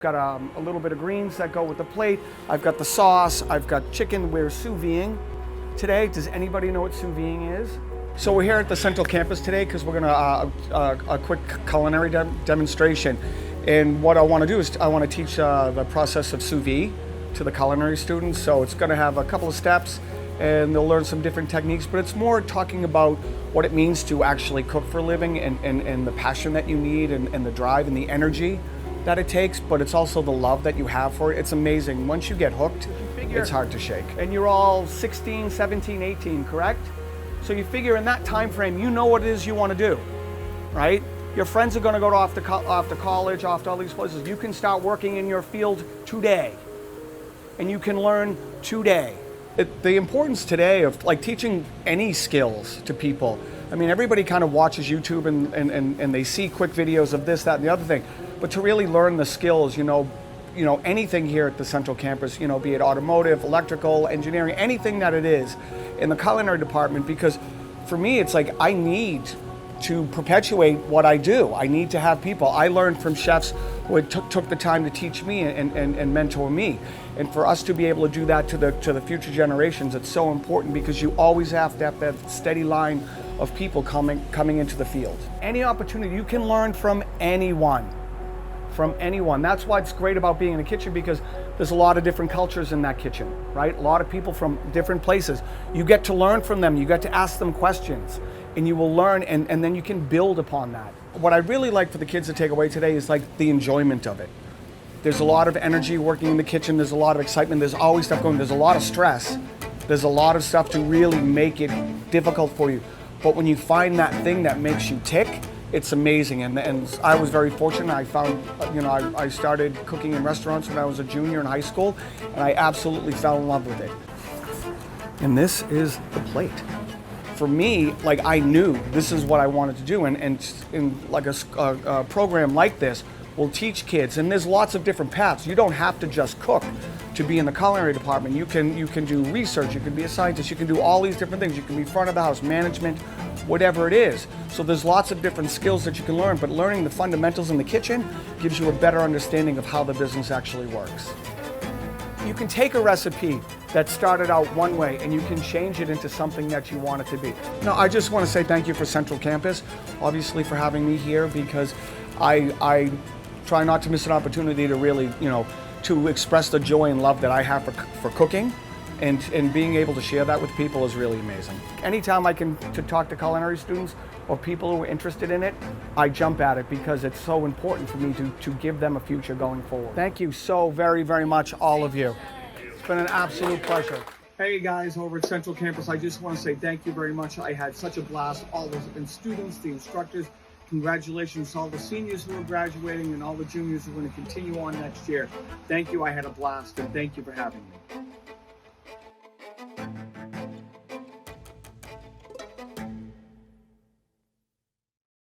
Got a little bit of greens that go with the plate. I've got the sauce. I've got chicken. We're sous videing today. Does anybody know what sous videing is? So we're here at the Central Campus today because we're gonna a quick culinary demonstration. And what I want to do is I want to teach the process of sous vide to the culinary students. So it's going to have a couple of steps, and they'll learn some different techniques. But it's more talking about what it means to actually cook for a living, and the passion that you need, and the drive and the energy that it takes, but it's also the love that you have for it. It's amazing. Once you get hooked, it's hard to shake. And you're all 16, 17, 18, correct? So you figure in that time frame, you know what it is you want to do, right? Your friends are going to go off to college, off to all these places. You can start working in your field today, and you can learn today. The importance today of like teaching any skills to people. I mean, everybody kind of watches YouTube and they see quick videos of this, that, and the other thing. But to really learn the skills, you know, anything here at the Central Campus, be it automotive, electrical, engineering, anything that it is in the culinary department, because for me, it's like I need to perpetuate what I do. I need to have people. I learned from chefs who took the time to teach me and mentor me. And for us to be able to do that to the future generations, it's so important, because you always have to have that steady line of people coming into the field. Any opportunity, you can learn from anyone. That's why it's great about being in a kitchen, because there's a lot of different cultures in that kitchen, right? A lot of people from different places. You get to learn from them, you get to ask them questions, and you will learn, and then you can build upon that. What I really like for the kids to take away today is like the enjoyment of it. There's a lot of energy working in the kitchen, there's a lot of excitement, there's always stuff going, there's a lot of stress, there's a lot of stuff to really make it difficult for you. But when you find that thing that makes you tick, it's amazing. And I was very fortunate. I found, I started cooking in restaurants when I was a junior in high school, and I absolutely fell in love with it. And this is the plate. For me, like, I knew this is what I wanted to do, and in like a program like this will teach kids, and there's lots of different paths. You don't have to just cook to be in the culinary department. You can do research, you can be a scientist, you can do all these different things. You can be front of the house, management, whatever it is. So there's lots of different skills that you can learn, but learning the fundamentals in the kitchen gives you a better understanding of how the business actually works. You can take a recipe that started out one way and you can change it into something that you want it to be. No, I just want to say thank you for Central Campus, obviously, for having me here, because I try not to miss an opportunity to really, to express the joy and love that I have for cooking, and being able to share that with people is really amazing. Anytime I can to talk to culinary students or people who are interested in it, I jump at it, because it's so important for me to give them a future going forward. Thank you so very, very much, all of you. It's been an absolute pleasure. Hey guys, over at Central Campus, I just want to say thank you very much. I had such a blast. All the students, the instructors, congratulations to all the seniors who are graduating and all the juniors who are going to continue on next year. Thank you, I had a blast, and thank you for having me.